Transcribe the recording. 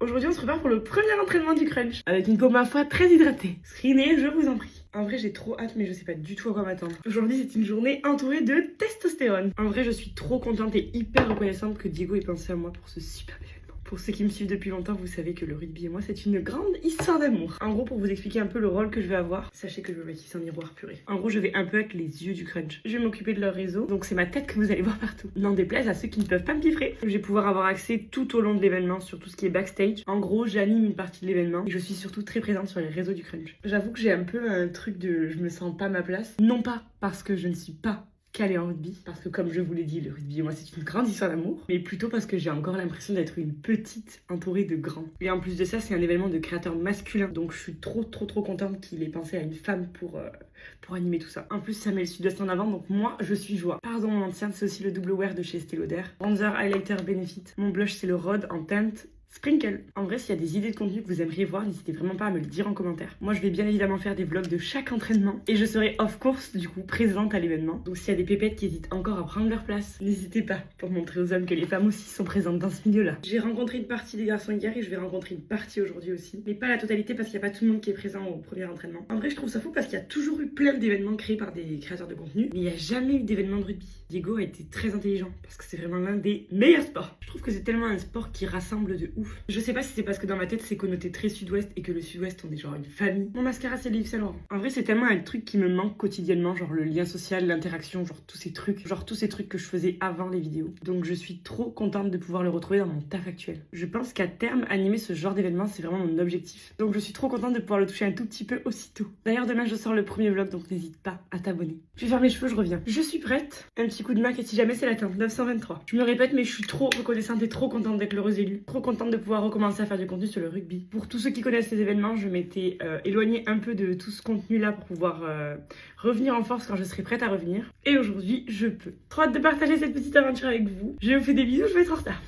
Aujourd'hui, on se prépare pour le premier entraînement du crunch avec une peau, ma foi, très hydratée. Screenez, je vous en prie. En vrai, j'ai trop hâte, mais je sais pas du tout à quoi m'attendre. Aujourd'hui, c'est une journée entourée de testostérone. En vrai, je suis trop contente et hyper reconnaissante que Diego ait pensé à moi pour ce superbe événement. Pour ceux qui me suivent depuis longtemps, vous savez que le rugby et moi, c'est une grande histoire d'amour. En gros, pour vous expliquer un peu le rôle que je vais avoir, sachez que je vais maquiller sans miroir purée. En gros, je vais un peu être les yeux du crunch. Je vais m'occuper de leur réseau, donc c'est ma tête que vous allez voir partout. N'en déplaise à ceux qui ne peuvent pas me piffrer. Je vais pouvoir avoir accès tout au long de l'événement sur tout ce qui est backstage. En gros, j'anime une partie de l'événement et je suis surtout très présente sur les réseaux du crunch. J'avoue que j'ai un peu un truc de je me sens pas à ma place. Non pas parce que je ne suis pas calée en rugby, parce que comme je vous l'ai dit, le rugby et moi c'est une grande histoire d'amour, mais plutôt parce que j'ai encore l'impression d'être une petite entourée de grands. Et en plus de ça, c'est un événement de créateurs masculins, donc je suis trop contente qu'il ait pensé à une femme pour animer tout ça. En plus, ça met le Sud-Ouest en avant, donc moi je suis joie. Pardon mon ancien, c'est aussi le double wear de chez Estée Lauder. Bronzer Highlighter Benefit. Mon blush c'est le Rhode en teinte Sprinkle. En vrai, s'il y a des idées de contenu que vous aimeriez voir, n'hésitez vraiment pas à me le dire en commentaire. Moi, je vais bien évidemment faire des vlogs de chaque entraînement et je serai of course du coup présente à l'événement. Donc s'il y a des pépettes qui hésitent encore à prendre leur place, n'hésitez pas pour montrer aux hommes que les femmes aussi sont présentes dans ce milieu-là. J'ai rencontré une partie des garçons hier et je vais rencontrer une partie aujourd'hui aussi, mais pas la totalité parce qu'il n'y a pas tout le monde qui est présent au premier entraînement. En vrai, je trouve ça fou parce qu'il y a toujours eu plein d'événements créés par des créateurs de contenu, mais il n'y a jamais eu d'événement de rugby. Diego a été très intelligent parce que c'est vraiment l'un des meilleurs sports. Je trouve que c'est tellement un sport qui rassemble de ouf. Je sais pas si c'est parce que dans ma tête c'est connoté très sud-ouest et que le sud-ouest on est genre une famille. Mon mascara c'est le Yves Saint Laurent. En vrai c'est tellement un truc qui me manque quotidiennement, genre le lien social, l'interaction, genre tous ces trucs que je faisais avant les vidéos. Donc je suis trop contente de pouvoir le retrouver dans mon taf actuel. Je pense qu'à terme animer ce genre d'événement c'est vraiment mon objectif. Donc je suis trop contente de pouvoir le toucher un tout petit peu aussitôt. D'ailleurs demain je sors le premier vlog donc n'hésite pas à t'abonner. Je vais faire mes cheveux, je reviens. Je suis prête. Un petit coup de mac et si jamais c'est la teinte 923. Je me répète mais je suis trop reconnaissante et trop contente d'être l'heureuse élue. Trop contente de pouvoir recommencer à faire du contenu sur le rugby. Pour tous ceux qui connaissent les événements, je m'étais éloignée un peu de tout ce contenu là pour pouvoir revenir en force quand je serai prête à revenir. Et aujourd'hui, je peux. Trop hâte de partager cette petite aventure avec vous. Je vous fais des bisous, je vais être en retard.